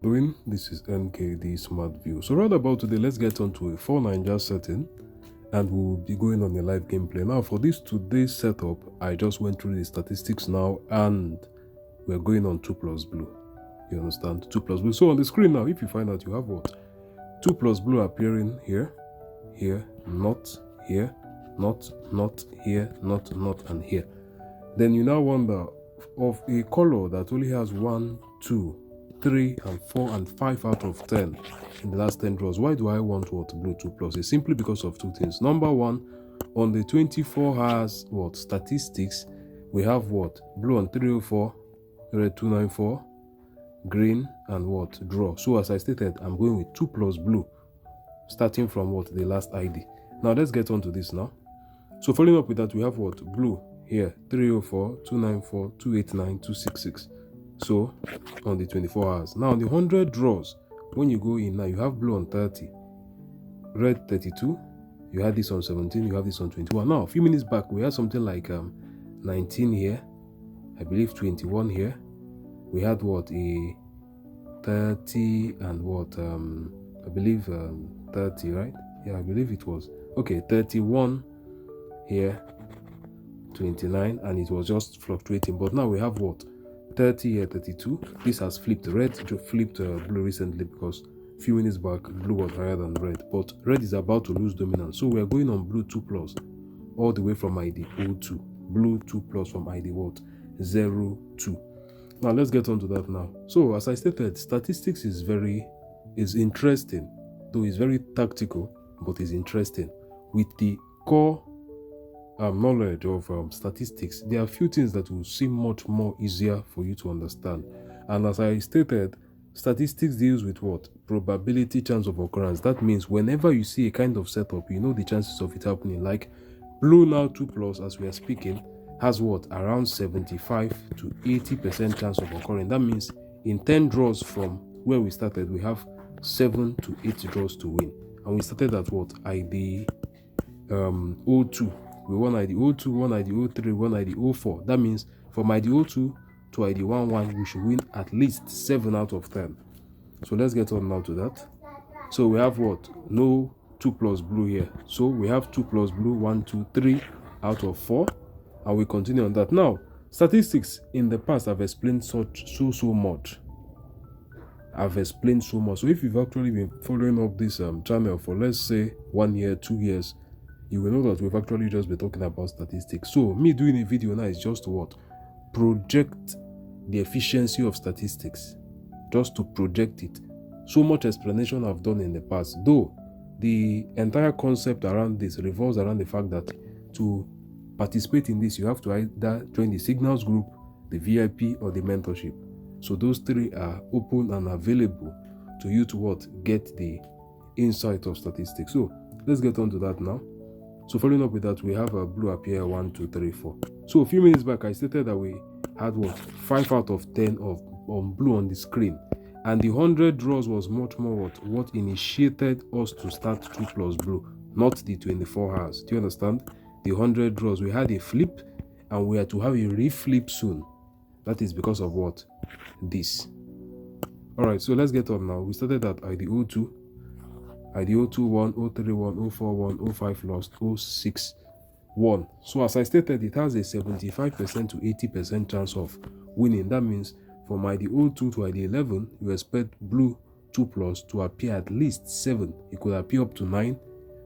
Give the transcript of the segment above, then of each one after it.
Doing this is NKD Smart View. So right about today, let's get on to a Bet9ja setting and we'll be going on a live gameplay. Now for this today's setup, I just went through the statistics now and we're going on 2 plus blue. You understand? 2 plus blue. So on the screen now, if you find out you have what? 2 plus blue appearing here, not here, not here, not and here. Then you now wonder of a color that only has 1, 2, 3 and 4 and 5 out of 10 in the last 10 draws. Why do I want what? Blue 2 plus? It's simply because of two things. Number one, on the 24 hours what statistics, we have what? Blue on 304, red 294, green and what? Draw. So as I stated, I'm going with 2 plus blue starting from what? The last ID. Now let's get on to this now. So following up with that, we have what? Blue here 304, 294, 289, 266. So on the 24 hours. Now on the 100 draws, when you go in now, you have blue on 30, red 32, you had this on 17, you have this on 21. Now a few minutes back we had something like 19 here, I believe 21 here, we had what? A 30 and what? I believe 30, right? Yeah, I believe it was. Okay, 31 here, 29, and it was just fluctuating. But now we have what? 30 here, 32. This has flipped. Red flipped blue recently because a few minutes back blue was higher than red, but red is about to lose dominance. So we are going on blue 2 plus all the way from ID 02. Blue 2 plus from ID what? 02. Now let's get on to that now. So as I stated, statistics is interesting, though it's very tactical, but it's interesting. With the core knowledge of statistics, there are a few things that will seem much more easier for you to understand. And as I stated, statistics deals with what? Probability, chance of occurrence. That means whenever you see a kind of setup, you know the chances of it happening. Like blue now 2 plus as we are speaking has what? Around 75 to 80% chance of occurring. That means in 10 draws from where we started, we have 7 to 8 draws to win. And we started at what? ID 02. We won ID 02, won ID 03, won ID 04. That means from ID 02 to ID 11, we should win at least 7 out of 10. So let's get on now to that. So we have what? No 2 plus blue here. So we have 2 plus blue, 1, 2, 3 out of 4. And we continue on that. Now, statistics in the past I've explained so much. I've explained so much. So if you've actually been following up this channel for let's say 1 year, 2 years, you will know that we've actually just been talking about statistics. So me doing a video now is just to what? Project the efficiency of statistics. Just to project it. So much explanation I've done in the past, though the entire concept around this revolves around the fact that to participate in this, you have to either join the signals group, the VIP, or the mentorship. So those 3 are open and available to you to what? Get the insight of statistics. So let's get on to that now. So following up with that, we have a blue appear 1, 2, 3, 4. So a few minutes back, I stated that we had what? 5 out of 10 on blue on the screen. And the 100 draws was much more what initiated us to start 2 plus blue, not the 24 hours. Do you understand? The 100 draws, we had a flip and we had to have a reflip soon. That is because of what? This. Alright, so let's get on now. We started at ID 02. ID 02 1, 03 1, 04 1, 05 lost, 06 1. So as I stated, it has a 75% to 80% chance of winning. That means from ID 02 to ID 11, you expect blue 2 plus to appear at least 7. It could appear up to 9.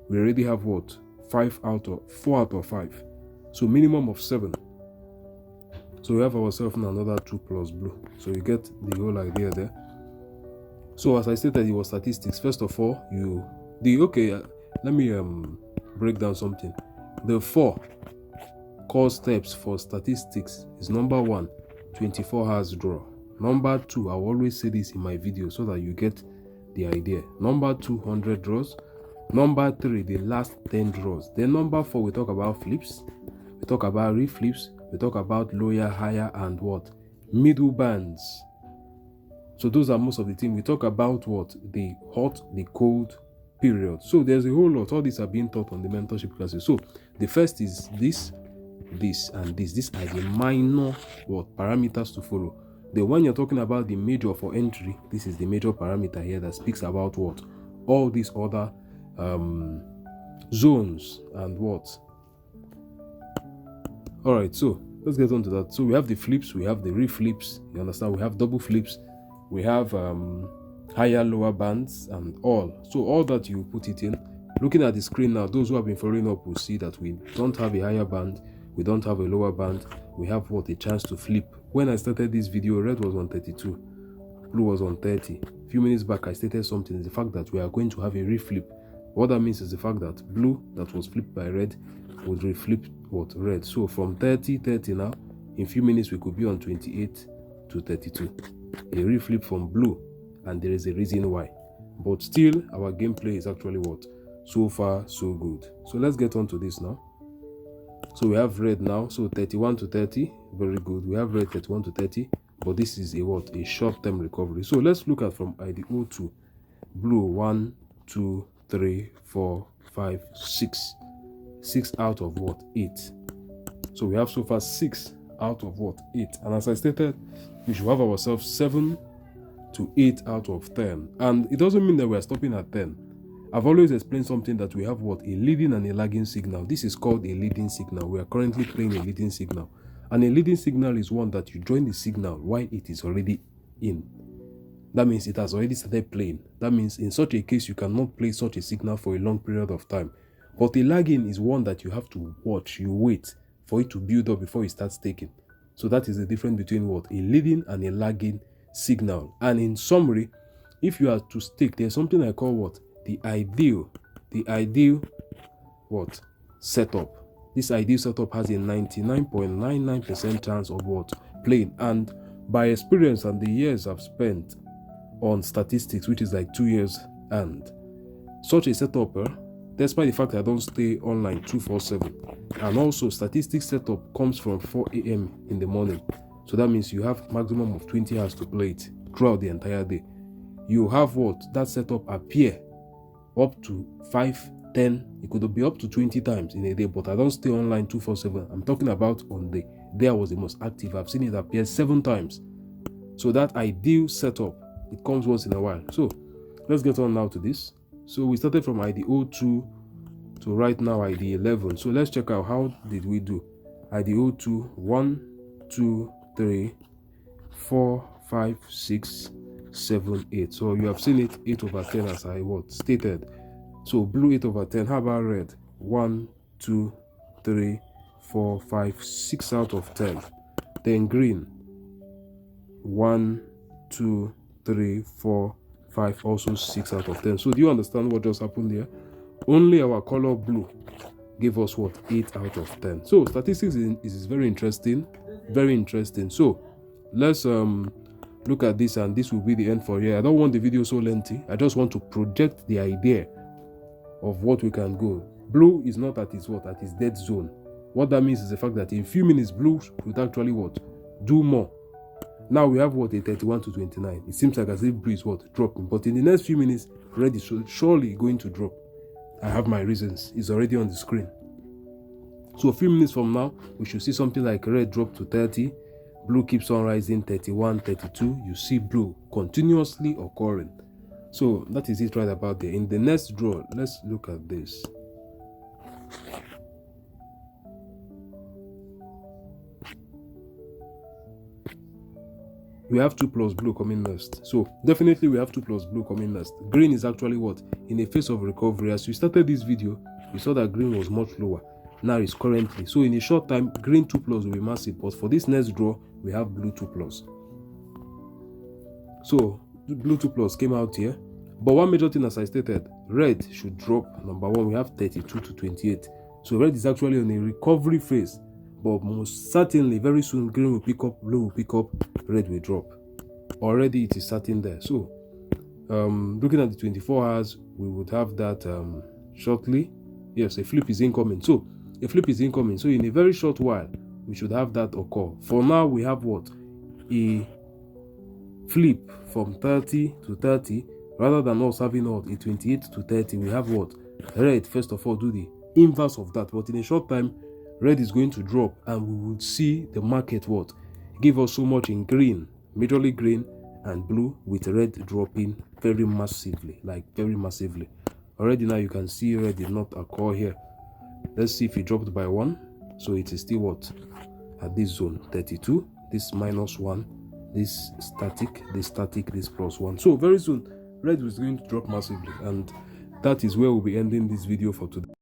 We already have what? 4 out of 5. So minimum of 7. So we have ourselves another 2 plus blue. So you get the whole idea there. So as I stated, it was statistics. First of all, let me break down something. The 4 core steps for statistics is number 1, 24 hours draw. Number 2, I will always say this in my video so that you get the idea. Number 2, 100 draws. Number 3, the last 10 draws. Then number 4, we talk about flips. We talk about reflips. We talk about lower, higher, and what? Middle bands. So those are most of the things. We talk about what? The hot, the cold period. So there's a whole lot. All these are being taught on the mentorship classes. So the first is this, and this. These are the minor what parameters to follow. Then when you're talking about the major for entry, this is the major parameter here that speaks about what? All these other zones and what? All right, so let's get on to that. So we have the flips, we have the reflips, you understand? We have double flips, we have higher, lower bands and all. So all that you put it in. Looking at the screen now, those who have been following up will see that we don't have a higher band, we don't have a lower band, we have what? A chance to flip. When I started this video, red was on 32, blue was on 30. A few minutes back I stated something, the fact that we are going to have a reflip. What that means is the fact that blue that was flipped by red would reflip what? Red. So from 30 now, in a few minutes we could be on 28 to 32. A reflip from blue, and there is a reason why. But still, our gameplay is actually what? So far so good. So let's get on to this now. So we have red now, so 31 to 30, very good. We have red 31 to 30, but this is a what? A short-term recovery. So let's look at from IDO to blue. 1 2 3 4 5 6 out of what? 8. So we have so far 6 out of what? 8. And as I stated, we should have ourselves 7 to 8 out of 10. And it doesn't mean that we are stopping at 10. I've always explained something that we have what? A leading and a lagging signal. This is called a leading signal. We are currently playing a leading signal. And a leading signal is one that you join the signal while it is already in. That means it has already started playing. That means in such a case, you cannot play such a signal for a long period of time. But a lagging is one that you have to watch, you wait for it to build up before it starts taking. So that is the difference between what? A leading and a lagging signal. And in summary, if you are to stake, there's something I call what? The ideal what? Setup. This ideal setup has a 99.99% chance of what? Playing. And by experience and the years I've spent on statistics, which is like 2 years, and such a setup, despite the fact that I don't stay online 247, and also statistics setup comes from 4 a.m. in the morning. So that means you have maximum of 20 hours to play it throughout the entire day. You have what? That setup appear up to 5, 10, it could be up to 20 times in a day, but I don't stay online 247. I'm talking about on the day I was the most active. I've seen it appear 7 times. So that ideal setup, it comes once in a while. So let's get on now to this. So we started from IDO 2 to right now ID 11. So let's check out how did we do. IDO 2, 1 2 3 4 5 6 7 8. So you have seen it 8 over 10 as I stated. So blue 8 over 10. How about red? 1 2 3 4 5 6 out of 10. Then green 1 2 3 4 5, also 6 out of 10. So do you understand what just happened there? Only our color blue gave us what? 8 out of 10. So statistics is very interesting, very interesting. So let's look at this, and this will be the end for here. I don't want the video so lengthy. I just want to project the idea of what we can go. Blue is not at its what? At its dead zone. What that means is the fact that in a few minutes blue would actually what? Do more. Now we have what? A 31 to 29. It seems like as if blue is what? Dropping. But in the next few minutes, red is surely going to drop. I have my reasons. It's already on the screen. So a few minutes from now, we should see something like red drop to 30. Blue keeps on rising, 31, 32. You see blue continuously occurring. So that is it right about there. In the next draw, let's look at this. We have 2 plus blue coming next. So definitely we have 2 plus blue coming next. Green is actually what? In a phase of recovery. As we started this video, we saw that green was much lower. Now it's currently. So in a short time, green 2 plus will be massive. But for this next draw, we have blue 2 plus. So blue 2 plus came out here. But one major thing, as I stated, red should drop. Number 1, we have 32 to 28. So red is actually on a recovery phase. But most certainly, very soon, green will pick up, blue will pick up, red will drop. Already it is starting there. So looking at the 24 hours, we would have that shortly. Yes, a flip is incoming. So a flip is incoming. So in a very short while, we should have that occur. For now, we have what? A flip from 30 to 30. Rather than us having what? A 28 to 30, we have what? Red, first of all, do the inverse of that. But in a short time, red is going to drop, and we will see the market what? Give us so much in green. majorly green and blue, with red dropping very massively, like very massively. Already now you can see red did not occur here. Let's see if it dropped by 1. So it is still what? At this zone 32, this -1, this static, this +1. So very soon red is going to drop massively, and that is where we'll be ending this video for today.